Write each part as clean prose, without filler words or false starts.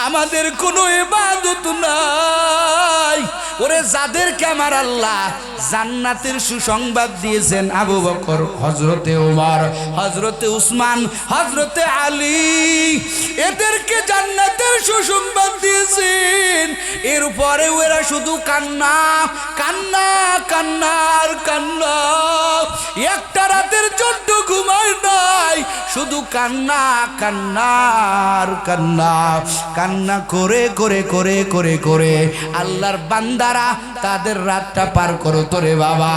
আমাদের কোনো ইবাদত নাই। ওরে যাদেরকে আমার আল্লাহ জান্নাতের সুসংবাদ দিয়েছেন, আবু বকর, হযরতে ওমর, হযরতে উসমান, হযরতে আলী, এদেরকে জান্নাতের সুসংবাদ দিয়েছেন। এরপরে ওরা শুধু কান্না কান্না কান্না আর কান্না, একটা রাতের জন্য ঘুমায় নাই, শুধু কান্না কান্না আর কান্না, কান্না করে করে করে করে করে আল্লাহর বান্দারা তাদের রাতটা পার করো তোরে বাবা।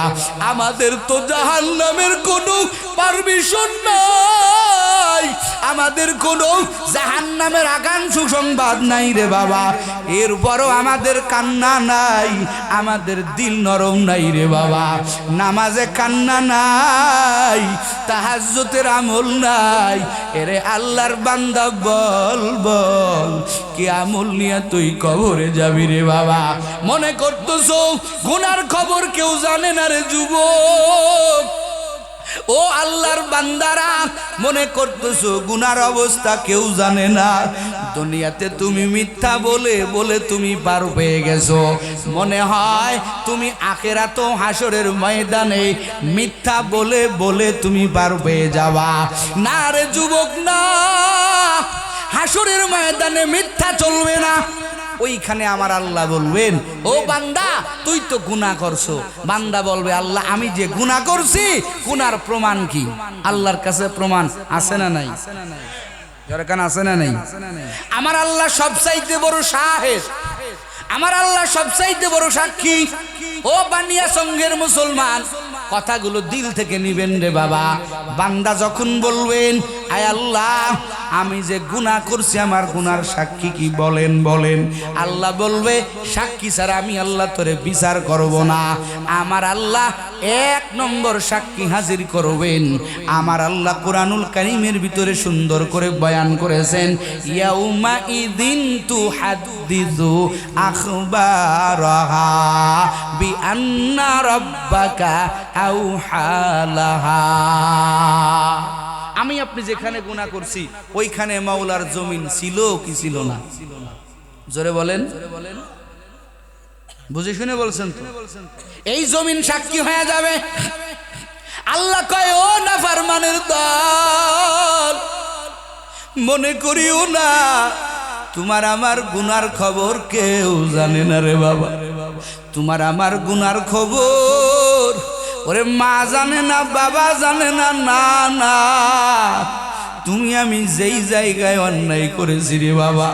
আমাদের তো জাহান্নামের কোনো পারমিশন নাই, আমাদের কোনো জাহান্নামের আগাম সুসংবাদ নাই রে বাবা। এরপরও আমাদের কান্না নাই, আমাদের দিল নরম নাই রে বাবা। নামাজে কান্না নাই, তাহাজ্জুদের আমল নাই। এরে আল্লাহর বান্দা বল বল, কি আমল নিয়ে তুই কবরে যাবি রে বাবা? মনে করতেছো গুনার খবর কেউ জানে না রে যুবক। ও আল্লাহর বান্দারা, মনে করতেছো গুনার অবস্থা কেউ জানে না। দুনিয়াতে তুমি মিথ্যা বলে বলে তুমি পার পেয়ে গেছো। মনে হয় তুমি আখিরাত হাসরের ময়দানে মিথ্যা বলে বলে তুমি পার পেয়ে যাবা। না রে যুবক, না, হাসরের ময়দানে মিথ্যা চলবে না। ওইখানে আমার আল্লাহ বলবেন, ও বান্দা তুই তো গুনাহ করছো। বান্দা বলবে, আল্লাহ আমি যে গুনাহ করছি, গুনার প্রমাণ কি? আল্লাহর কাছে প্রমাণ আছে না নাই? যেরকম আছে না নাই? আমার আল্লাহ সবচাইতে বড় শাহেদ, আমার আল্লাহ সবচাইতে বড় সাক্ষী। ও বানিয়া সঙ্গের মুসলমান, কথাগুলো দিল থেকে নিবেন রে বাবা। বান্দা যখন বলবেন, আয় আল্লাহ আমি যে গুনাহ করছি, আমার গুনার সাক্ষী কি বলেন বলেন। আল্লাহ বলবে, সাক্ষী ছাড়া আমি আল্লাহ তোরে বিচার করব না। আমার আল্লাহ এক নম্বর সাক্ষী হাজির করবেন। আমার আল্লাহ কোরআনুল কারীমের ভিতরে সুন্দর করে বয়ান করেছেন, ইয়াউমা ইদিন তুহাদ্দিসু আখবারাহা বিআন্না রাব্বাকা আওহালাহা। আমি আপনি যেখানে গুনাহ করছি ওইখানে মাওলার জমিন ছিল কি ছিল না? জোরে বলেন, বুঝে শুনে বলছেন তো? এই জমিন সাক্ষী হয়ে যাবে। আল্লাহ কয়, ও নাফরমানের দল, মনে করিও না তোমার আমার গুনার খবর কেউ জানে না রে বাবা। তোমার আমার গুনার খবর ওরে মা জানে না, বাবা জানে না, না না, তুমি আমি যেই জায়গায় অন্যায় করেছি রে বাবা,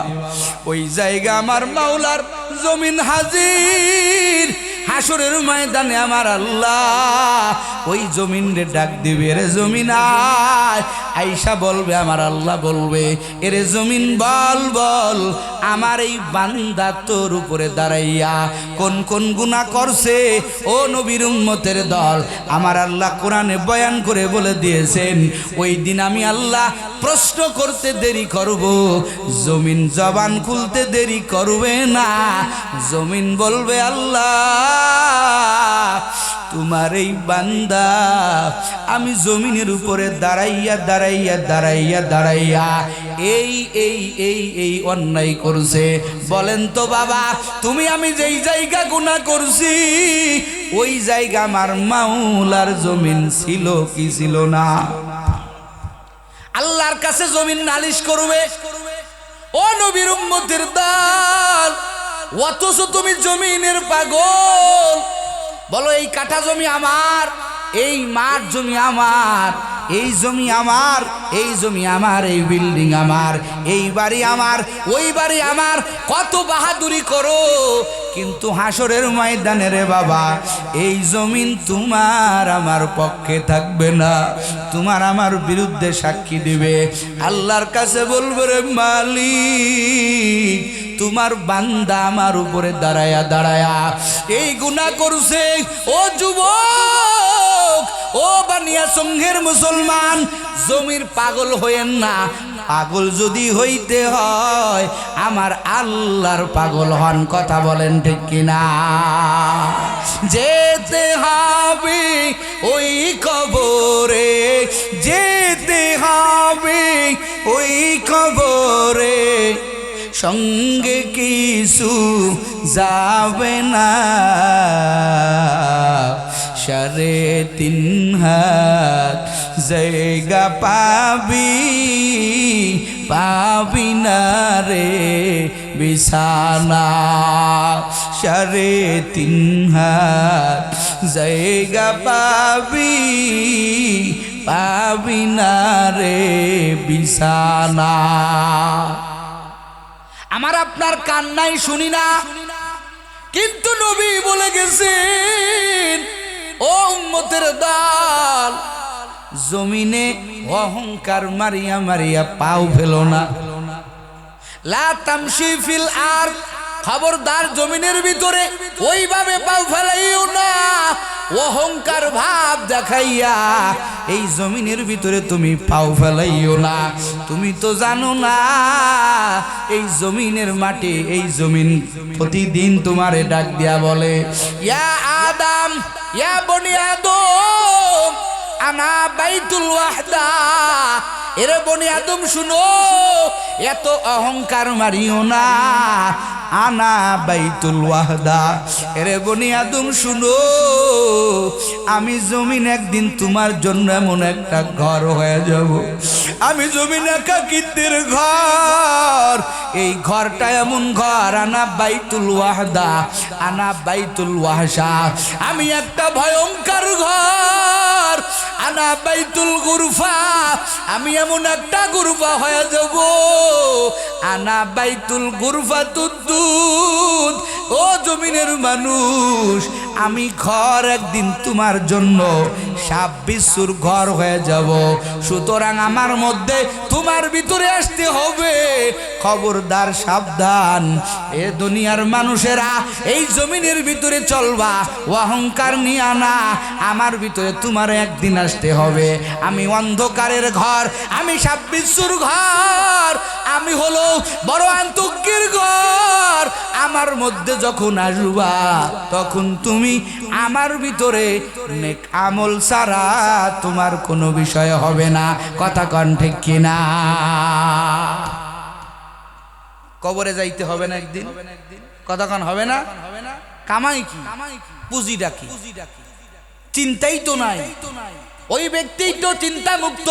ওই জায়গা আমার মাওলার জমিন হাজির। হাসরের ময়দানে আমার আল্লাহ ওই জমিন রে ডাক দিবে, রে জমিন আয়। আয়েশা বলবে, আমার আল্লাহ বলবে, এরে জমিন বল বল, আমার এই বান্দা তোর উপরে দাঁড়াইয়া কোন কোন গুনাহ করছে। ও নবীর উম্মতের দল, আমার আল্লাহ কোরআনে বয়ান করে বলে দিয়েছেন, ওই দিন আমি আল্লাহ প্রশ্ন করতে দেরি করব, জমিন জবান খুলতে দেরি করবে না। জমিন বলবে, আল্লাহ তোমার এই বান্দা আমি জমিনের উপরে দাঁড়াইয়া দাঁড়াইয়া দাঁড়াইয়া দাঁড়াইয়া এই এই এই এই অন্যায় করছে। বলেন তো বাবা, তুমি আমি যেই জায়গা গুনাহ করছি ওই জায়গা আমার মাওলার জমিন ছিল কি ছিল না? আল্লাহর কাছে জমিন নালিশ করবে। ও নবীর উম্মতের দল, অথচ তুমি জমিনের পাগল। বলো, এই কাঠা জমি আমার, এই মাঠ জমি আমার, এই জমি আমার, এই জমি আমার, এই বিল্ডিং আমার, এই বাড়ি আমার, ওই বাড়ি আমার, কত বাহাদুরি করো, কিন্তু হাসরের ময়দানে রে বাবা এই জমিন তোমার আমার পক্ষে থাকবে না, তোমার আমার বিরুদ্ধে সাক্ষী দিবে। আল্লাহর কাছে বলবে, রে মালিক তোমার বান্দা আমার উপরে দাঁড়ায়া দাঁড়ায়া এই গুনাহ করছে। ও যুবক, ও বানিয়া সঙ্ঘের মুসলমান, জমির পাগল হইয়েন না। পাগল যদি হইতে হয় আমার আল্লাহর পাগল হন। কথা বলেন ঠিক কিনা? যেতে হবে ওই কবরে, যেতে হবে ওই কবরে, সঙ্গে কিছু যাবে না, 3.5 হাত জায়গা পাবি, পাবি না রে বিছানা। 3.5 হাত জায়গা পাবি, পাবি না রে বিছানা। আমার আপনার কান্নাই শুনি না, কিন্তু নবী বলে গেছেন, ও উম্মতের দল, জমিনে অহংকার মারিয়া মারিয়া পাও ফেলো না। লা তামশি ফিল আরদ, খবরদার জমিনের ভিতরে ওইভাবে পাও ফেলাইও না। অহংকার ভাব দেখাইয়া এই জমিনের ভিতরে তুমি পাও ফেলাইও না। তুমি তো জানো না এই জমিনের মাটি, এই জমিন প্রতিদিন তোমারে ডাক দিয়া বলে, ইয়া আদম, ইয়া বনি আদম, আনা বাইতুল ওয়াহদা। এরে বনি আদম শুনো, এত অহংকার মারিও না, আনা বাইতুল ওয়াহদা। এরে বনি আদম শুনো, আমি জমিন একদিন তোমার জন্য এমন একটা ঘর হয়ে যাব। আমি জমিন একাকিত্বের ঘর, এই ঘরটা এমন ঘর, আনা বাইতুল ওয়াহদা, আনা বাইতুল ওয়াহশা। আমি একটা ভয়ঙ্কর ঘর, আনা বাইতুল গুরফা। আমি এমন একটা গুরফা হয়ে যাব, আনা বাইতুল গুরফা তুদ্দুদ। ও জমিনের মানুষ, আমি ঘর একদিন তোমার জন্য সাপ বিচ্ছুর ঘর হয়ে যাব। সুতরাং আমার মধ্যে তোমার ভিতরে আসতে হবে। খবরদার, সাবধান, এ দুনিয়ার মানুষেরা, এই জমিনের ভিতরে চলবা, অহংকার নিয়া না। আমার ভিতরে তোমার একদিন আসতে হবে। আমি অন্ধকারের ঘর, আমি সাপ বিচ্ছুর ঘর, আমি হলো বড় আন্তর্কির ঘর। আমার মধ্যে যখন আসবা, তখন তুমি আমার ভিতরে নেক আমল ছাড়া তোমার কোনো বিষয় হবে না। কথা কন ঠিক কিনা? কবরে যাইতে হবে না একদিন, কথা কন হবে না? কামাই কি, পুঁজিটা কি? চিন্তাই তো নাই। ওই ব্যক্তি তো চিন্তা মুক্ত,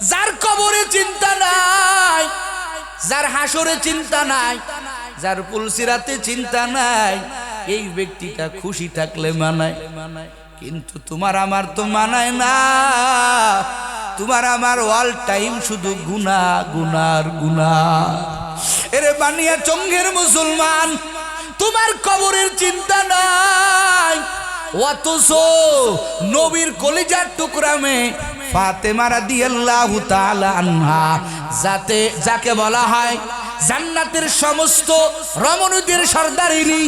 যার কবরে চিন্তা নাই, যার হাসরে চিন্তা নাই, যার পুলসিরাতে চিন্তা নাই। এই ব্যক্তিটা খুশি থাকলে মানায়, কিন্তু তোমার আমার তো মানায় না। তোমার আমার অল টাইম শুধু গুনাহ, গুনার গুনাহ। এরে বানিয়া চঙ্গের মুসলমান, তোমার কবরের চিন্তা নাই, অথচ নবীর কলিজার টুকরা মেয়ে ফাতেমা রাদিয়াল্লাহু তাআলা আনহা, যাকে বলা হয় জান্নাতের সমস্ত রমণীদের সর্দারিনী,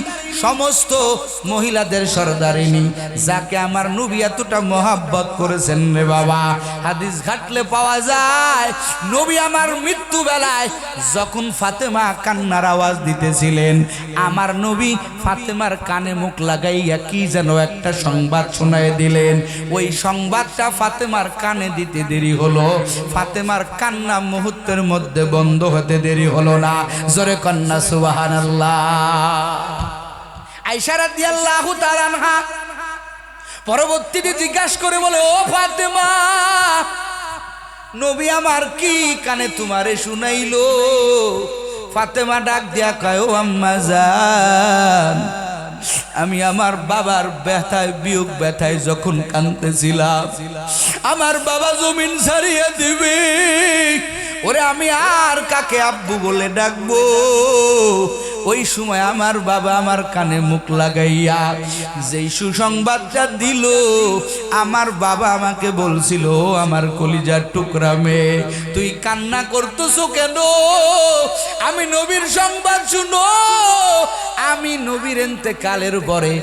সমস্ত মহিলাদের সর্দারিনী, যাকে আমার নবী এতটা মহব্বত করেছেন রে বাবা। হাদিস ঘাটলে পাওয়া যায়, নবী আমার মৃত্যু বেলায় যখন ফাতেমা কান্নার আওয়াজ দিতেছিলেন, আমার নবী ফাতেমার কানে মুখ লাগাইয়া কি যেন একটা সংবাদ শোনায় দিলেন। ওই সংবাদটা ফাতেমার কানে দিতে দেরি হলো, ফাতেমার কান্না মুহূর্তের মধ্যে বন্ধ হতে দেরি হলো না। জোরে কন্যা সুবহানাল্লাহ। আয়েশা রাদিয়াল্লাহু তাআলা আনহা পরবর্তীতে জিজ্ঞাসা করে বলে, ও ফাতেমা, নবী আমার কি কানে তোমারে শুনাইলো? ফাতেমা ডাক দিয়া কয়, ও আম্মা জান, আমি আমার বাবার ব্যথায়, বিয়োগ ব্যথায় যখন কাঁদতেছিলাম, আমার বাবা জমিন ছাড়িয়ে দিবে, ওরে আমি আর কাকে আব্বু বলে ডাকবো? ওই সময় আমার বাবা আমার কানে মুখ লাগাইয়া যেই সুসংবাদটা দিল, আমার বাবা আমাকে বলছিল, আমার কলিজার টুকরা মেয়ে, তুই কান্না করতেছো কেন? আমি নবীর সংবাদ শুনো, আমি নবীর ইন্তেকালের পরে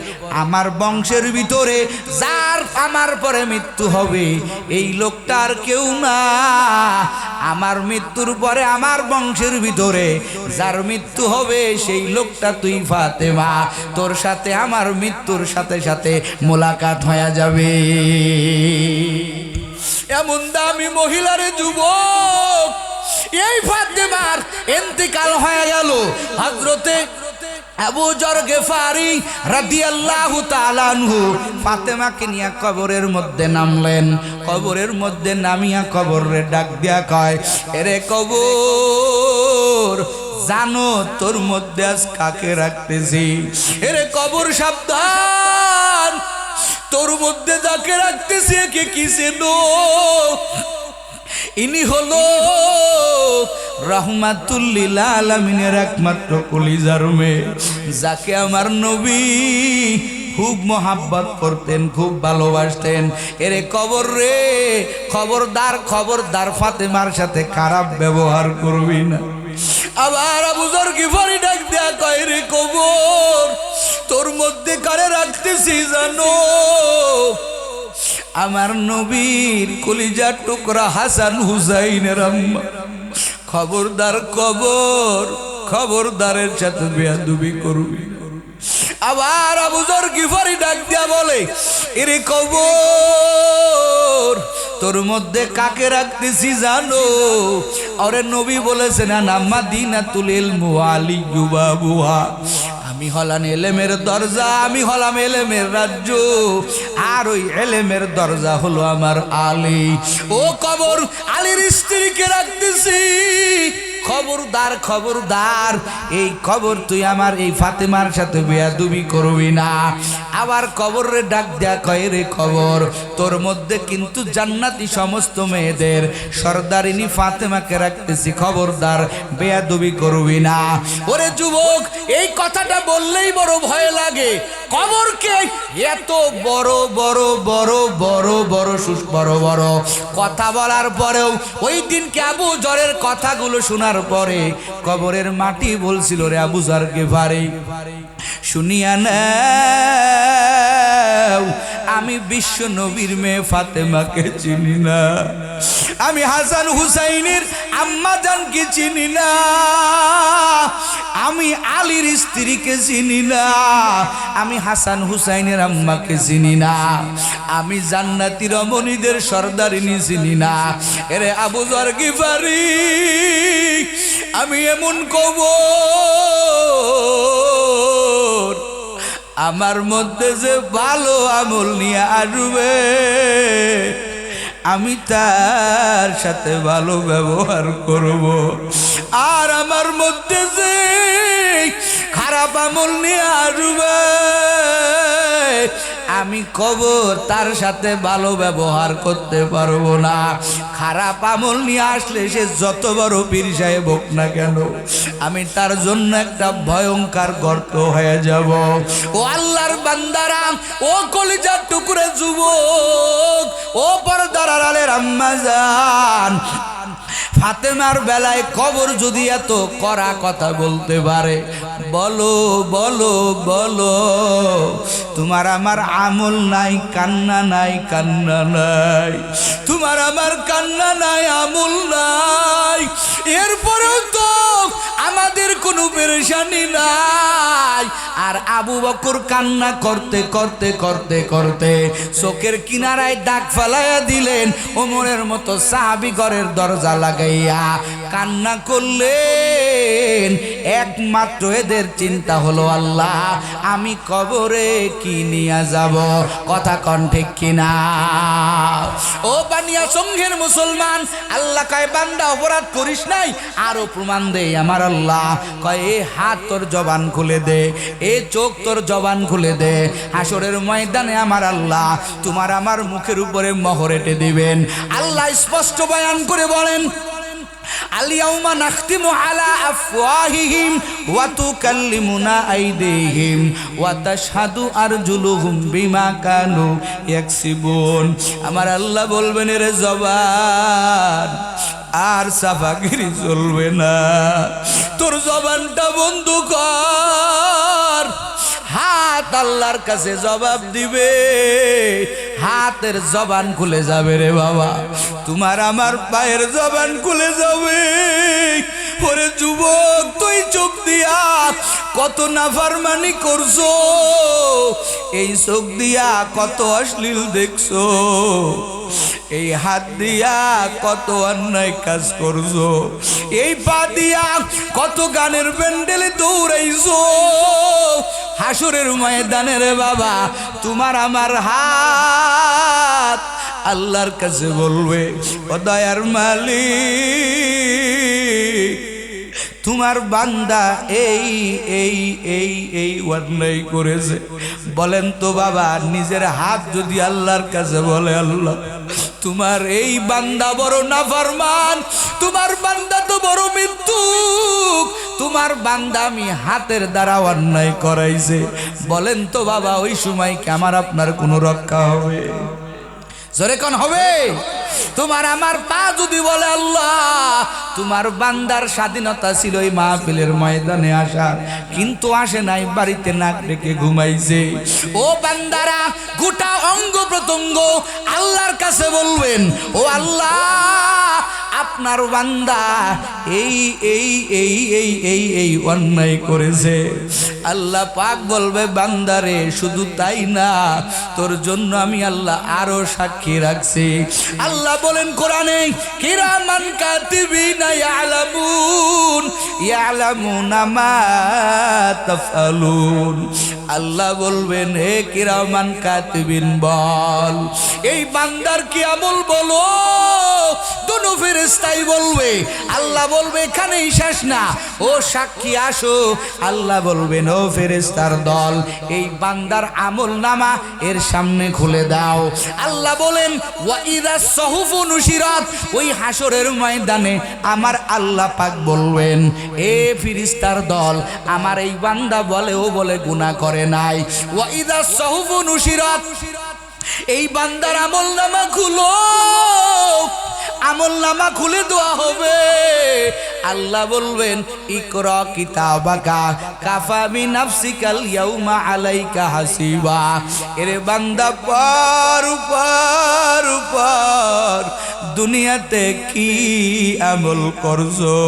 আমার বংশের ভিতরে যার আমার পরে মৃত্যু হবে, এই লোকটা আর কেউ না। আমার মৃত্যুর পরে আমার বংশের ভিতরে যার মৃত্যু হবে, সেই লোকটা তুই ফাতেমা। তোর সাথে আমার মৃত্যুর সাথে সাথে মোলাকাত হয়ে যাবে। এমন দামি মহিলারে যুবক, এই ফাতেমার ইন্তেকাল হয়ে গেল। হযরতে আবু যর গেফারি রাদিয়াল্লাহু তাআলা আনহু ফাতেমাকে নিয়ে কবরের মধ্যে নামলেন। কবরের মধ্যে নামিয়া কবরে ডাক দিয়া কয়, এরে কবর, জানো তোর মধ্যে আজ কাকে রাখতেছি? এরে কবর সাবধান, তোর মধ্যে যাকে রাখতেছি একে কি চেনো? ইনি হলো রাহমাতুল লিল আলামিনের একমাত্র কলিজার মেয়ে, যাকে আমার নবী খুব মোহাব্বত করতেন, খুব ভালোবাসতেন। এরে কবর রে, খবরদার খবরদার ফাতেমার সাথে খারাপ ব্যবহার করবি না। আবার আবু যর গিফারি ডাক দেয়া কয়, রে কবর, তোর মধ্যে কারে রাখতেছি জানো? আমার নবীর কলিজার টুকরা হাসান হুসাইনের আম্মা। খবরদার কবর, খবরদারের সাথে বেয়াদবি করবি। আবার আবু যর গিফারি ডাক দিয়া বলে, এরে কবর, তোর মধ্যে কাকে রাখতেছি জানো? আরে নবী বলেছেন, না মাদিনাতুল ইলমি ওয়া আলিয়্যু বাবুহা, আমি হলাম এলেমের দরজা, আমি হলাম এলেমের রাজ্য, আর ওই এলেমের দরজা হলো আমার আলী। ও কবর, আলীর স্ত্রীকে রাখতেছি। খবরদার খবরদার, এই খবর তুই আমার এই ফাতেমার সাথে বেয়াদবি করবি না। আবার কবরে ডাক দেয়া কয়, রে খবর, তোর মধ্যে কিন্তু জান্নাতি সমস্ত মেয়েদের সর্দারিনী ফাতেমাকে রাখতেছি, খবরদার বেয়াদবি করবি না। ওরে যুবক, এই কথাটা বললেই বড় ভয় লাগে। কবরকে এত বড় বড় বড় বড় বড় বড় বড় কথা বলার পরেও ওই দিনকে আবু যরের কথাগুলো শোনার পরে কবরের মাটি বলছিল, রে আবু যর গিফারি, শুনিয়া নাও, আমি বিশ্ব নবীর মেয়ে ফাতেমাকে চিনি না, আমি হাসান হুসাইনের আম্মা জানকে চিনি না, আমি আলীর স্ত্রীকে চিনি না, আমি হাসান হুসাইনের আম্মাকে চিনি না, আমি জান্নাতি রমণীদের সর্দারিনী চিনি না। এরে আবু যর গিফারি, আমি এমন কবর, আমার মধ্যে যে ভালো আমল নিয়ে আসবে আমি তার সাথে ভালো ব্যবহার করব, আর আমার মধ্যে যে খারাপ আমল নিয়ে আসবে আমি কবর তার সাথে ভালো ব্যবহার করতে পারবো না। খারাপ আমল নিয়ে আসলে সে যত বড় পীর সাহেব হোক না কেন, আমি তার জন্য একটা ভয়ঙ্কর গর্ত হয়ে যাব। ও আল্লাহর বান্দারা, ও কলিজার টুকরে যুবক, ও পর্দার আড়ালের আম্মা জান, ফাতেমার বেলায় কবর যদি এত কড়া কথা বলতে পারে, বলো বলো বলো, তোমার আমার আমল নাই, কান্না নাই, কান্না নাই, তোমার আমার কান্না নাই, আমল নাই, এরপরেও তো আমাদের কোনো পেরেশানি নাই। আর আবু বকর কান্না করতে করতে করতে করতে চোখের কিনারায় দাগ ফেলাইয়া দিলেন, ওমরের মতো সাহাবী ঘরের দরজা লাগাইয়া কান্না করলেন। একমাত্র এদের চিন্তা হলো, আল্লাহ আমি কবরে কি নিয়ে যাব? কথা কন ঠিক কিনা? ও বানিয়া সংঘের মুসলমান, আল্লাহ কয় বান্দা অপরাধ করিস নাই, আরো প্রমাণ দে আমার আল্লাহ কয়, এ হাত তোর জবান খুলে দে, এ চোখ তোর জবান খুলে দে, হাসরের ময়দানে আমার আল্লাহ তোমার আমার মুখের উপরে মোহর এঁটে দিবেন। আল্লাহ স্পষ্ট বয়ান করে বলেন, আল-ইয়াউমা নাখতিমু আলা আফওয়াহিহিম ওয়া তুকাল্লিমুনা আইদিহিম ওয়া তাশহাদু আরজুলুহুম বিমা কানু ইয়াকসিবুন। আমার আল্লাহ বলবেন, রে জবান আর সাফাগিরি চলবে না, তোর জবানটা বন্ধ কর। হাত আল্লাহর কাছে জবাব দিবে, হাতের জবান খুলে যাবে রে বাবা, তোমার আমার পায়ের জবান খুলে যাবে। ওরে যুবক, তুই চোখ দিয়া কত নাফরমানি করছো, এই চোখ দিয়া কত অশ্লীল দেখছো, এই হাত দিয়া কত অন্যায় কাজ করছো, এই পা দিয়া কত গানের প্যান্ডেলে দৌড়াইছো। হাসরের ময়দানে রে বাবা তোমার আমার হাত আল্লাহর কাছে বলবে, ও দয়ার মালিক তোমার বান্দা এই এই এই এই অন্যায় করেছে। বলেন তো বাবা, নিজের হাত যদি আল্লাহর কাছে বলে, আল্লাহ তোমার এই বান্দা বড় নাফরমান, তোমার বান্দা তো বড় মিথ্যুক, তোমার বান্দা আমি হাতের দ্বারা অন্যায় করাইছে, বলেন তো বাবা ওই সময় কি আমার আপনার কোনো রক্ষা হবে? জোরে কোন হবে? তোমার আমার পা যদি বলে আল্লাহ তোমার বান্দার স্বাধীনতা ছিল এই মাহফিলের ময়দানে আসা, কিন্তু আসে নাই, বাড়িতে নাক রেখে ঘুমাইছে। ও বান্দারা গোটা অঙ্গ প্রত্যঙ্গ আল্লাহর কাছে বলবেন, ও আল্লাহ আপনার বান্দা এই এই এই এই এই এই অন্যায় করেছে। আল্লাহ পাক বলবে, বান্দারে শুধু তাই না, তোর জন্য আমি আল্লাহ আরো সাক্ষী রাখছি। আল্লাহ বলেন কোরআনে, কিরামান কাতিবিনা ইয়ালামুন ইয়ালামুনা মা তাফআলুন। আল্লাহ বলবেন, হে কিরামান কাতিবিন বল এই বান্দার কি আমল বলো। দুনো ফেরেশতাই বলবে, আল্লাহ বলবে এখানেই শেষ না, ও সাক্ষী আসো। আল্লাহ বলবেন, ও ফেরেশতার দল এই বান্দার আমল নামা এর সামনে খুলে দাও। আল্লাহ বলেন, ওয়া ইযা সহুফু নুশিরাত, ওই হাসরের ময়দানে আমার আল্লাহ পাক বলবেন, এ ফেরেশতার দল আমার এই বান্দা বলে ও বলে গুনাহ করে নাই। ওয়া ইযা সহুফু নুশিরাত, এই বান্দার আমল নামা খুলো, আমল নামা খুলে দেওয়া হবে। আল্লাহ বলবেন, ইকরা কিতাবাকা কাফা বিনাফসিকাল ইয়াউমা আলাইকা হাসিবা। এরে বান্দা পর পর পর দুনিয়াতে কি আমল করছো।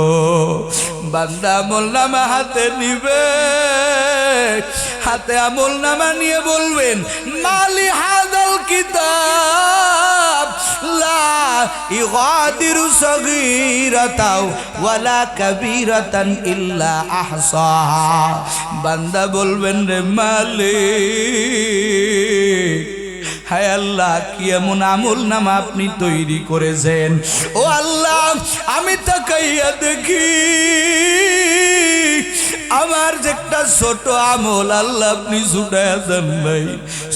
বান্দা আমল নামা হাতে নিবে, হাতে আমল নামা নিয়ে বলবেন, মালি হাদাল কিতাব লা ইগাদিরু সগীরাতাও ওয়ালা কাবীরাতান ইল্লা আহসাহা। বান্দা বলবেন, রে মালিক হায় আল্লাহ কি এমন আমল নামা আপনি তৈরি করেছেন। ও আল্লাহ আমি তাকাইয়া দেখি আমার যে একটা ছোট আমল আল্লাহ আপনি ছুটাইয়া দেন নাই।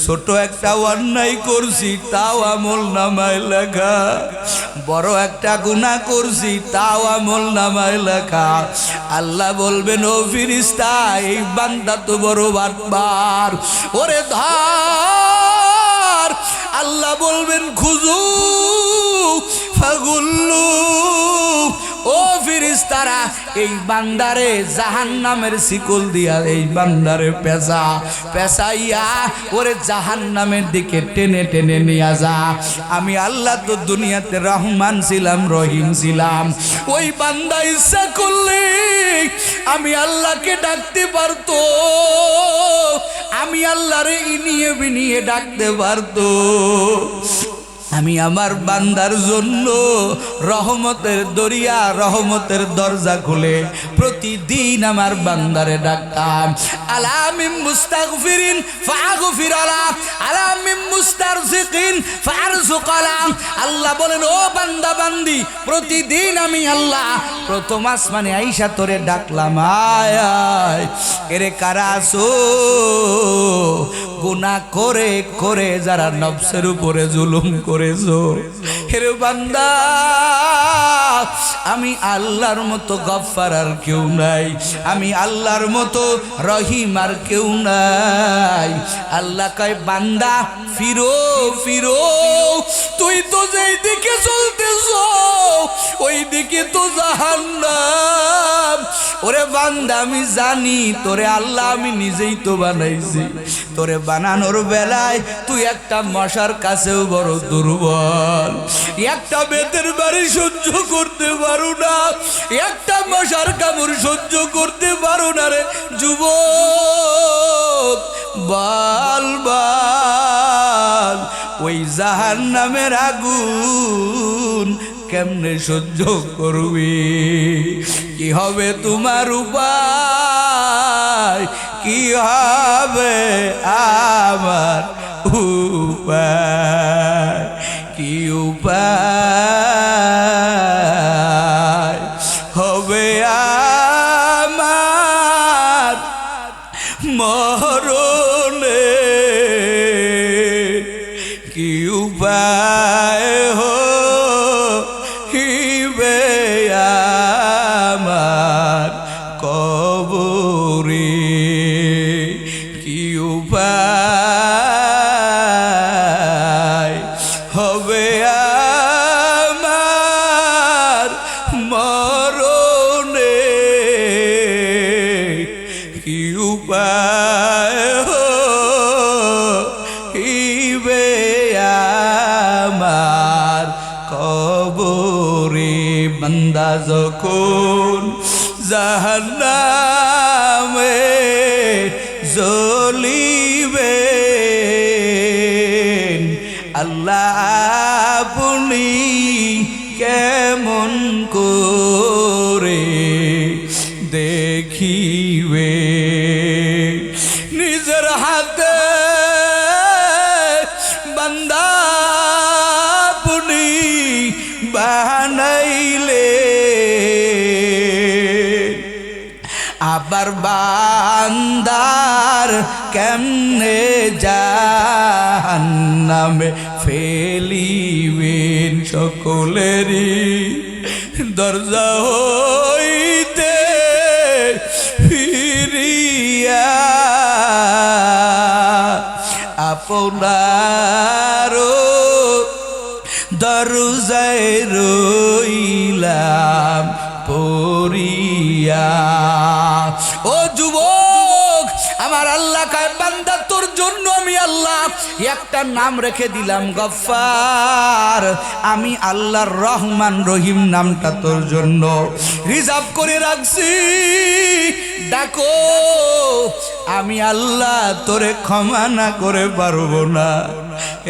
ছোট একটা অন্যায় করছি তাও আমল নামায় লেখা, বড় একটা গুনাহ করছি তাও আমল নামায় লেখা। আল্লাহ বলবেন, ও ফেরেশতা এই বান্দা তো বড় বাটপার, ওরে ধর। আল্লাহ বলবেন, খুজু ফাগুল্লু, ও ফেরেশতারা এই বান্দারে জাহান্নামের শিকল দিয়া এই বান্দারে পেঁচা পেঁচাইয়া ওরে জাহান্নামের দিকে টেনে টেনে নিয়ে যা। আমি আল্লাহ তো দুনিয়াতে রহমান ছিলাম, রহিম ছিলাম, ওই বান্দা ইচ্ছা করলে আমি আল্লাহকে ডাকতে পারতো, আমি আল্লাহরে ইনিয়ে বিনিয়ে ডাকতে পারতো। আমি আমার বান্দার জন্য রহমতের দরিয়া রহমতের দরজা খুলে প্রতিদিন আমার বান্দারে ডাকতাম। আলামিম মুস্তাগফিরিন ফাগফির আলা, আলামিম মুস্তারজিকিন ফারজুক আলা। আল্লাহ বলেন, ও বান্দা বান্দি প্রতিদিন আমি আল্লাহ প্রথম আসমানে আইসা তোরে ডাকলাম, আয় আয়। এরে কারা আসো? গুনাহ করে করে যারা নফসের উপরে জুলুম করেছো। হেরে বান্দা আমি আল্লাহর মতো গফফার আর কেউ নাই, আমি আল্লাহর মতো রহিম আর কেউ নাই। আল্লাহ কয়, বান্দা ফিরো ফিরো, তুই তো যেই দিকে চলতেছ ওই দিকে তো জাহান্নাম। ওরে বান্দা আমি জানি তোরে আল্লাহ আমি নিজেই তো বানাইছি, তোরে বানানোর বেলায় তুই একটা মশার কাছেও বড় দুর্বল, একটা বেতের বাড়ি সহ্য করতে পারো না, একটা মশার কামড় সহ্য করতে পারো না রে যুবক। বল বল ওই জাহান্নামের আগুন কেমনে সহ্য করবে? কি হবে তোমার উপায়? কি হবে আমার উপায়? কি উপায় হবে আমার মরণে? কি উপায় হইবে আমার কবরে? কি উপায় হবে আমার মরণে? কি উপায় হইবে আমার কবরে? বান্দা যখন জাহান্নামে জ্বলিবে, আল্লাহ আপনি কেমন করে দেখিবে? নিজের হাতে বান্দা আপনি বানাইলে, আবার বান্দার কেমনে জাহান্নামে ফেলিবেন? সকলেরই দরজা হইতে ফিরিয়া আপনারও দরজায় রইলাম পড়িয়া। ও যুবক, আমার আল্লাহ কয় বান্দা তোর জন্য আমি আল্লাহ একটা নাম রেখে দিলাম গফফার। আমি আল্লাহর রহমান রহিম নামটা তোর জন্য রিজার্ভ করে রাখছি। ডাকো, আমি আল্লাহ তোরে ক্ষমা না করে পারবো না।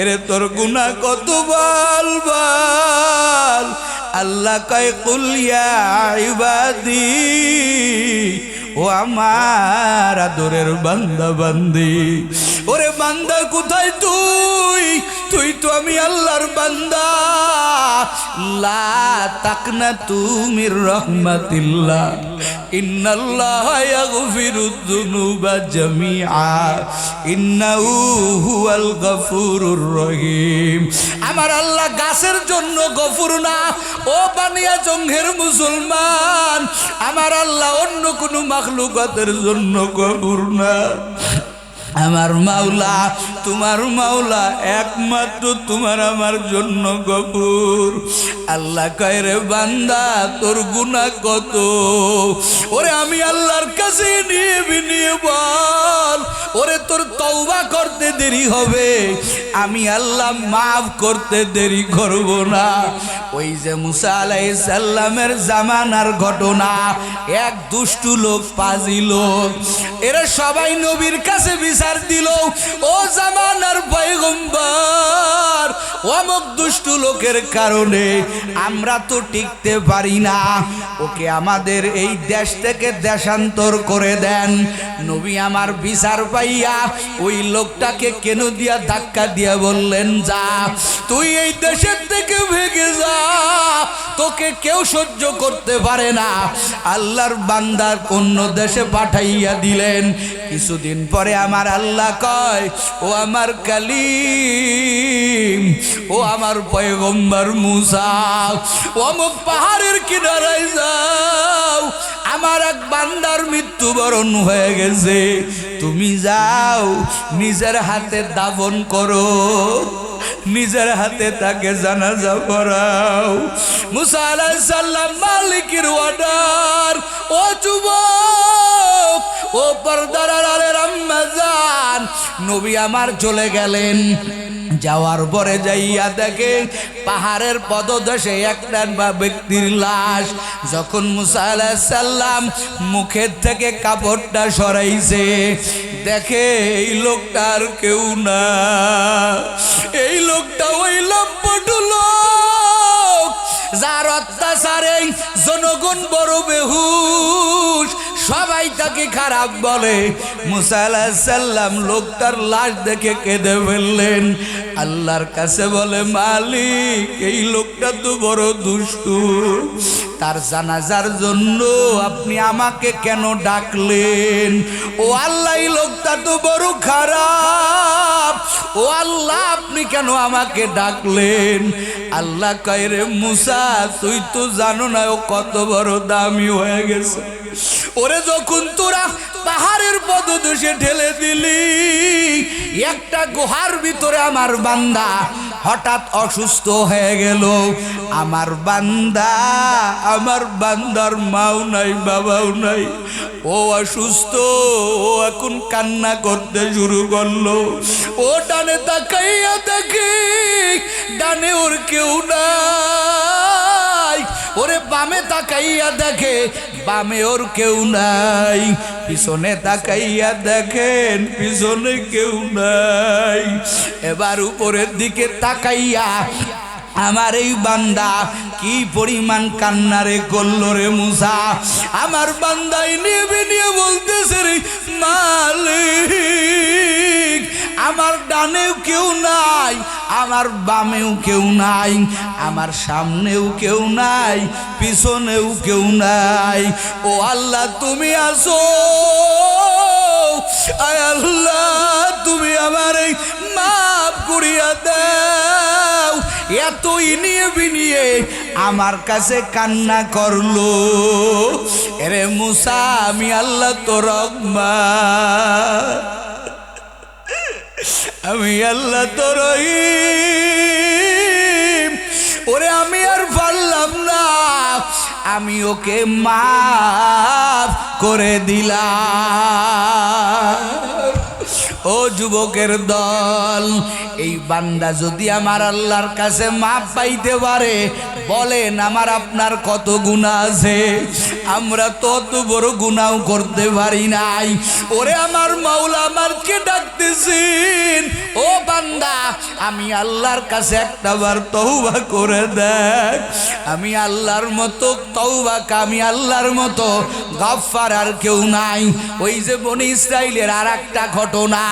এরে তোর গুনাহ কত বল বল। আল্লাহ কয় কুল ইয়া ইবাদি, ও আমার আদরের বান্দা বান্দি। ওরে বান্দা কোথায় তুই? তুই তো আমি আল্লাহর বান্দা। লা তাকনাতু মির রাহমাতিল্লাহ, ইন্নাল্লাহা ইয়াগফিরুয যুনুবা জামিআ, ইন্নাহু হুয়াল গফুরুর রহিম। আমার আল্লাহ গাছের জন্য গফুর না। ও বানিয়া জঙ্গের মুসলমান, আমার আল্লাহ অন্য কোনো মাখলুকাতের জন্য গফুর না। আমার মাওলা, তোমার মাওলা একমাত্র তোমার আমার জন্য গফুর। আল্লাহ কয় রে বান্দা তোর গুনাহ কত? ওরে আমি আল্লাহর কাছে নিয়ে বল। ওরে তোর তওবা করতে দেরি হবে, আমি আল্লাহ মাফ করতে দেরি করব না। ওই যে মুসা আলাইহিস সালামের জামানার ঘটনা, এক দুষ্টু লোক, পাজি লোক, এরা সবাই নবীর কাছে বিচার দিল, ও জামানার পয়গম্বর, অমুক দুষ্টু লোকের কারণে আমরা তো টিকতে পারি না, ওকে আমাদের এই দেশ থেকে দেশান্তর করে দেন। নবী আমার বিচার পাইয়া ওই লোকটাকে কেন দিয়া ধাক্কা দিয়া বললেন, যা তুই এই দেশের থেকে ভেগে যা, তোকে কেউ সহ্য করতে পারে না। আল্লাহর বান্দার অন্য দেশে পাঠাইয়া দিলেন। কিছুদিন পরে আমার আল্লাহ কয়, ও আমার কালিম, ও আমার পয়গম্বর মুসা, অমুক পাহাড়ের কিনারায় যাও, আমার এক বান্দার মৃত্যুবরণ হয়ে গেছে, তুমি যাও নিজের হাতে দাফন করো, নিজের হাতে তাকে জানাজা পড়াও। মুসা আলাইহিস সালাম মালিকের অর্ডার। ও যুবক, ও পর্দার আড়ালের আম্মা জান, নবী আমার চলে গেলেন। যাওয়ার পরে যাইয়া দেখে পাহাড়ের পদদেশে একটা ব্যক্তির লাশ। যখন মুসা আলাইহিস সালাম মুখের থেকে কাপড়টা সরাইছে, দেখে এই লোকটা আর কেউ না, এই লোকটা ওই লম্পট লোক যার অত্যাচারে জনগণ বড় বেহুশ, সবাই তাকে খারাপ বলে। মুসা আলাইহিস সালাম লোকটার লাশ দেখে কেঁদে ফেললেন, আল্লাহর কাছে বলে, মালিক এই লোকটা তো বড় দুষ্টু, তার জানাজার জন্য আপনি আমাকে কেন ডাকলেন? ও আল্লাহ, এই লোকটা তো বড় খারাপ, ও আল্লাহ আপনি কেন আমাকে ডাকলেন? আল্লাহ কয়, রে মুসা, তুই তো জানো না ও কত বড় দামি হয়ে গেছে। ওরে যখন তোরা পাহাড়ের পদদেশে ঠেলে দিলি, একটা গুহার ভিতরে আমার বান্দা হঠাৎ অসুস্থ হয়ে গেল। আমার বান্দার মাও নাই, বাবাও নাই, ও অসুস্থ, ও এখন কান্না করতে শুরু করলো। ও ডানে তাকাইয়া দেখে ডানে ওর কেউ নাই, ওরে বামে তাকাইয়া দেখে বামে ওর কেউ নাই, পিছনে তাকাইয়া দেখেন পিছনে কেউ নাই। এবার উপরের দিকে তাকাইয়া আমার এই বান্দা কি পরিমাণ কান্নারে করলো রে মুসা। আমার বান্দাই নিয়ে বলতেছে, রে মালিক, আমার ডানেও কেউ নাই, আমার বামেও কেউ নাই, আমার সামনেও কেউ নাই, পিছনেও কেউ নাই। ও আল্লাহ তুমি আসো, আয় আল্লাহ তুমি আমারে মাফ করিয়া দাও। এতই নিয়ে আমার কাছে কান্না করলো। এরে মুসা, আমি আল্লাহ তো রহমান, আমি আল্লাহ তো রহিম, ওরে আমি আর পারলাম না, আমি ওকে মাফ করে দিলাম। ও যুবকের দল, এই বান্দা যদি আমার আল্লাহর কাছে মাপ পাইতে পারে, বলেন আমার আপনার কত গুনাহ আছে? আমরা তত বড় গুনাহ করতে পারি নাই। ওরে আমার মাওলা আমারকে ডাকতেছেন, ও বান্দা আমি আল্লাহর কাছে একটাবার তওবা করে দেখ। আমি আল্লাহর মতো তওবা, আমি আল্লাহর মতো গফফার আর কেউ নাই। ওই যে বনি ইসরাইলের আর একটা ঘটনা,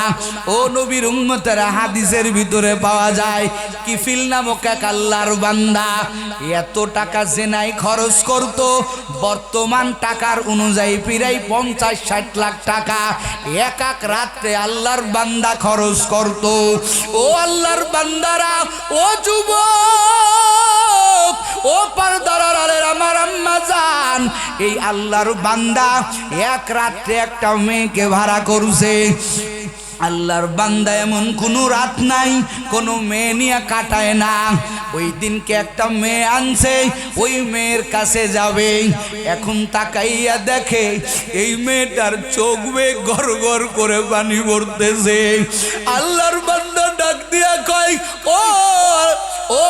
ও নবীর উম্মতেরা, হাদিসের ভিতরে পাওয়া যায়, কিফিল নামক এক আল্লাহর বান্দা এত টাকা জেনায় খরচ করত, বর্তমান টাকার অনুযায়ী প্রায় 50-60 লাখ টাকা এক এক রাত্রে আল্লাহর বান্দা খরচ করত। ও আল্লাহর বান্দারা, ও যুবক, ও পর্দারারের আমার আম্মা জান, এই আল্লাহর বান্দা এক রাত্রে একটা মেয়েকে ভাড়া করছে। আল্লাহর বান্দা এমন কোনো রাত নাই কোনো মেয়ে নিয়ে কাটায় না। ওই দিনকে একটা মেয়ে আনছে, ওই মেয়ের কাছে যাবে। এখন তাকাইয়া দেখে এই মেয়েটার চোখ বেয়ে গড় গড় করে পানি পড়তেছে। আল্লাহর বান্দা ডাক দিয়া কয়, ও ও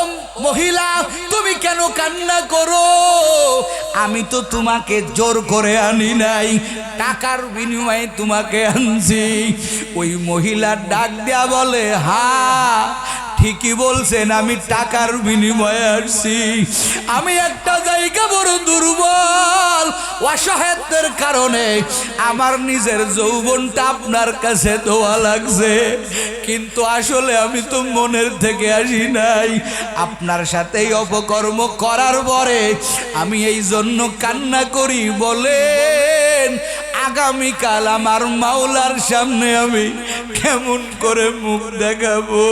মহিলা, তুমি কেন কান্না করো? আমি তো তোমাকে জোর করে আনি নাই, টাকার বিনিময়ে তোমাকে আনছি। ওই মহিলা ডাক দেয়া বলে, হ্যাঁ ঠিকই বলছেন, আমি টাকার বিনিময়ে আসছি। আমি একটা জায়গা বড় দুর্বল, অসহায়ত্বের কারণে আমার নিজের যৌবনটা আপনার কাছে দেওয়া লাগছে, কিন্তু আসলে আমি তো মনের থেকে আসি নাই। আপনার সাথে এই অপকর্ম করার পরে আমি এই জন্য কান্না করি। বলেন আগামীকাল আমার মাওলার সামনে আমি কেমন করে মুখ দেখাবো?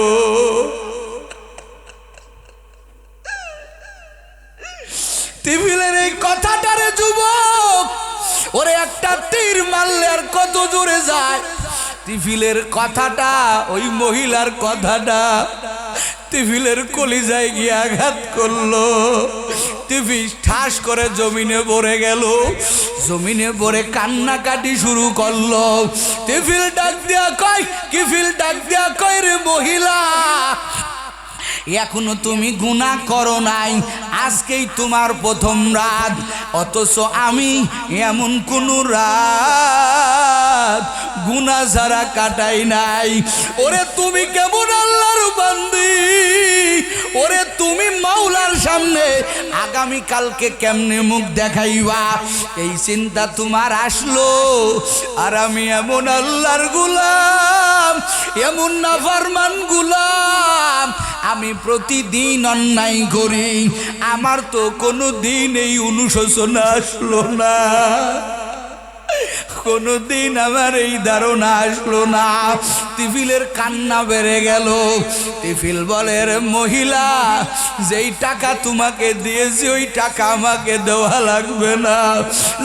তিফিলের এই কথাটারে যুবক, ওরে একটা তীর মারলে আর কত জোরে যায়। তিফিলের কথাটা, ওই মহিলার কথাটা তিফিলের কলিজায় গিয়ে আঘাত করলো। তিফি ঠাস করে জমিনে পড়ে গেল, জমিনে পড়ে কান্নাকাটি শুরু করলো। তিফিল ডাক দিয়া কয়, কিফিল ডাক দিয়া কয়, রে মহিলা, এখনো তুমি গুনাহ করো নাই, আজকেই তোমার প্রথম রাত, অথচ আমি এমন কোন রাত গুনাহ ছাড়া কাটাই নাই। ওরে তুমি কেমন আল্লাহর বান্দি, ওরে তুমি মাওলার সামনে আগামী কালকে কেমনে মুখ দেখাইবা, এই চিন্তা তোমার আসলো। আর আমি এমন আল্লাহর গোলাম, এমন নাফরমান গোলাম, আমি প্রতিদিন অন্যায় করি, আমার তো কোনো দিন এই অনুশোচনা আসলো না, কোনদিন আমার এই ধারণা আসলো না। তিফিলের কান্না বেড়ে গেল। তিফিল বলে, রে মহিলা, যেই টাকা তোমাকে দিয়েছি ওই টাকা আমাকে দেওয়া লাগবে না,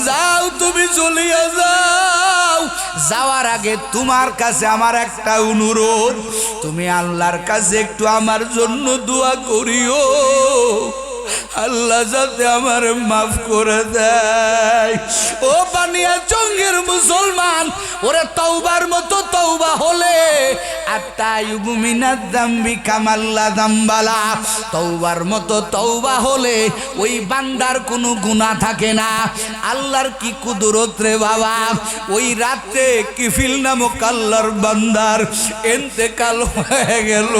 যাও তুমি চলিয়া যাও। যাওয়ার আগে তোমার কাছে আমার একটা অনুরোধ, তুমি আল্লাহর কাছে একটু আমার জন্য দোয়া করিও, আল্লাহ যাতে আমার মাফ করে দেয়। ও বানিয়া চঙ্গের মুসলমান, ওরে তওবার মতো তওবা হলে আত্তাইবু মিনাদ যামবি কামাল্লা যামবালা, তওবার মতো তওবা হলে ওই বান্দার কোনো গুনাহ থাকে না। আল্লাহর কি কুদরত রে বাবা, ওই রাতে কিফিল নামক আল্লাহর বান্দার ইন্তেকাল হয়ে গেল।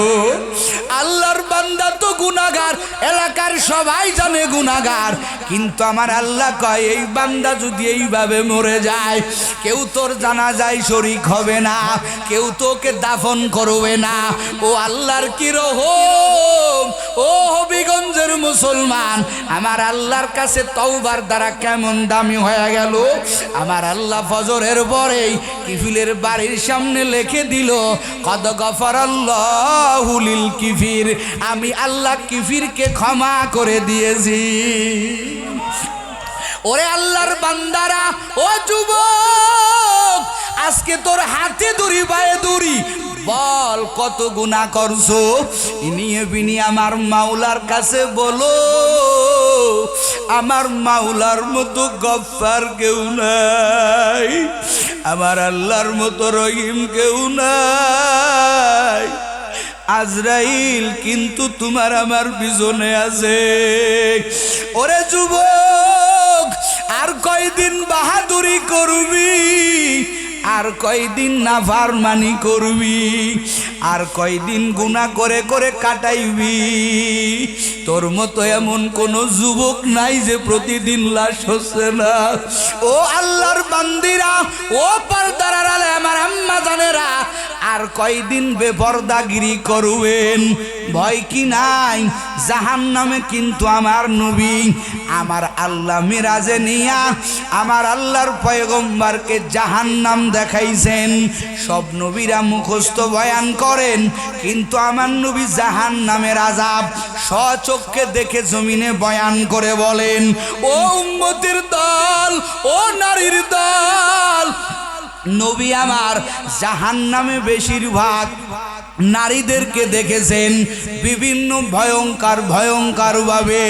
আল্লাহর বান্দা তো গুনাহগার, এলাকার সবাই জানে গুনাহগার, কিন্তু আমার আল্লাহ কয় এই বান্দা যদি এইভাবে মরে যায়, কেউ তোর জানাজায় শরীক হবে না, কেউ তোকে দাফন করবে না। ও আল্লাহর কি রহম। ও হবিগঞ্জের মুসলমান, আমার আল্লাহর কাছে তওবার দ্বারা কেমন দামি হয়ে গেল। আমার আল্লাহ ফজরের পরেই কিফিলের বাড়ির সামনে লিখে দিল, কদ গফরাল্লাহু লিল কিফির, আমি আল্লাহ কিফিরকে ক্ষমা করে দিয়েছি। ওরে আল্লাহর বান্দারা, ও যুবক, আজকে তোর হাতে দড়ি পায়ে দড়ি, বল কত গুনাহ করছো, নিয়ে বিনি আমার মাওলার কাছে বলো। আমার মাওলার মতো গফফার কেউ নাই, আমার আল্লাহর মতো রহিম কেউ নাই। আজরাইল কিন্তু তোমার আমার পিছনে আছে। ওরে যুবক, আর কয়দিন বাহাদুরি করবি, আর কয়দিন নাফরমানি করবি, আর কয়দিন গুনাহ করে করে কাটাইবি। তোর মতো এমন কোন যুবক নাই যে প্রতিদিন লাশ হচ্ছে না। ও আল্লাহর বান্দিরা, ও পর্দার আড়ালে আমার আম্মা জানেরা, আর কয়দিন বেপরদাগিরি করবেন? ভয় কি নাই? জাহান্নামে কিন্তু আমার নবী আমার আল্লাহ মিরাজে নিয়া আমার আল্লাহর পয়গম্বরকে জাহান্নাম দেখাইছেন। সব নবীরা মুখস্থ বয়ান করেন, কিন্তু আমার নবী জাহান্নামের আযাব স্বচক্ষে দেখে জমিনে বয়ান করে বলেন, ও উম্মতের দল, ও নারীর দল, নবী আমার জাহান্নামে বেশিরভাগ নারীদেরকে দেখেছেন বিভিন্ন ভয়ঙ্কর ভয়ঙ্কর ভাবে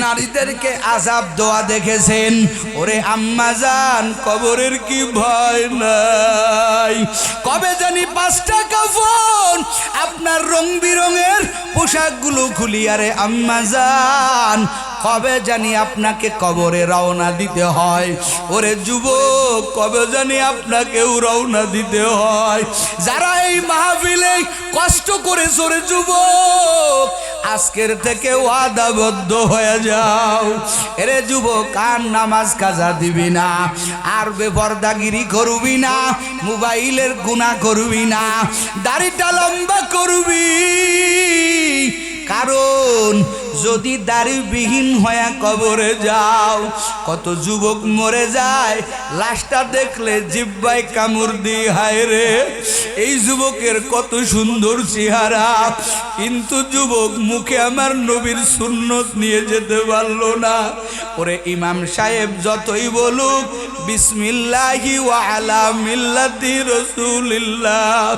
নারীদেরকে আযাব দেওয়া দেখেছেন। ওরে আম্মা জান, কবরের কি ভয় নাই? কবে জানি 5টা কাফন আপনার রং বিরঙের পোশাকগুলো খুলিয়া, রে আম্মা জান, কবে জানি আপনাকে কবরে রওনা দিতে হয়। ওরে যুবক, কবে জানি আপনাকেও রওনা দিতে হয়। যারা এই মাহফিলে কষ্ট করেছো রে যুবক, আজকের থেকে ওয়াদাবদ্ধ হয়ে যাও। এরে যুবক, আর নামাজ কাজা দিবি না, আর বেপরদাগিরি করবি না, মোবাইলের গুনাহ করবি না, দাড়িটা লম্বা করবি। কারণ যদি দাড়িবিহীন হয়ে কবরে যাও, কত যুবক মরে যায়, লাশটা দেখলে জিহ্বায় কামড় দি, হায় রে এই যুবকের কত সুন্দর চেহারা, কিন্তু যুবক মুখে আমার নবীর সুন্নত নিয়ে যেতে পারলো না। ওরে ইমাম সাহেব যতই বলুক বিসমিল্লাহি ওয়া আলা মিল্লাতি রাসূলিল্লাহ,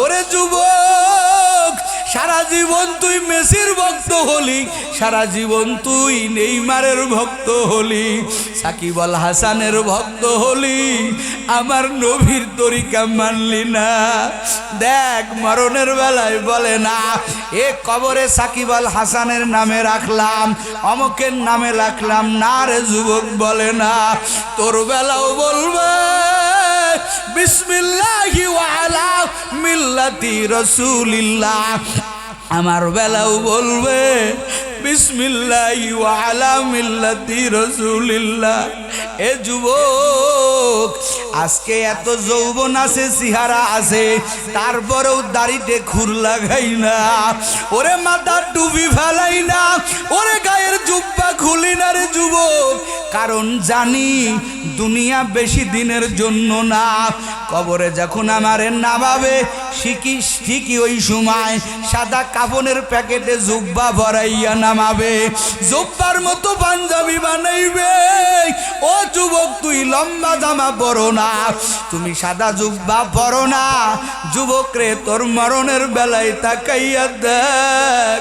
ওরে যুবক, সারা জীবন তুই মেসির ভক্ত হলি, সারা জীবন তুই নেইমারের ভক্ত হলি, সাকিব আল হাসানের ভক্ত হলি, আমার নবীর তরিকা মানলি না। দেখ, মরণের বেলায় বলে না এ কবরে সাকিব আল হাসানের নামে রাখলাম, অমকের নামে রাখলাম না রে যুবক, বলে না। তোর বেলাও বলবে বিসমিল্লাহ মিল্লাতি রাসূলিল্লাহ আমার বেলাও বলবে বিসমিল্লাহি ওয়া আলা মিল্লাতি রাসূলিল্লাহ। এ যুবক আজকে এত যৌবন আছে চেহারা আছে তারপরেও দাড়িতে খুর লাগাই না, ওরে মাথার টুপি ফেলাই না, ওরে গায়ের জুব্বা খুলি না রে যুবক, কারণ জানি দুনিয়া বেশি দিনের জন্য না। কবরে যখন আমারে নামাবে ঠিকই ওই সময় সাদা কাফনের প্যাকেটে জুব্বা ভরাইয়া নামাবে, জুব্বার মতো পাঞ্জাবি বানাইবে। ও যুবক তুই লম্বা জামা পরো না, তুমি সাদা জুব্বা পরো না। যুবক রে তোর মরণের বেলায় তাকাইয়া দেখ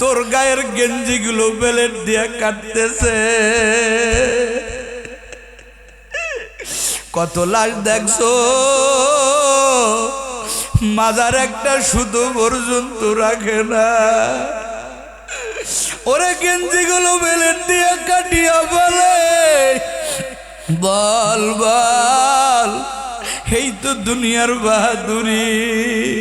তোর গায়ের গেঞ্জিগুলো বেলেট দিয়ে কাটতেছে। কত লাশ দেখছো, মাজার একটা শুধু পর্যন্ত রাখে না, ওরে গেঞ্জিগুলো বেলেট দিয়ে কাটিয়া বলে বল বল এই তো দুনিয়ার বাহাদুরি।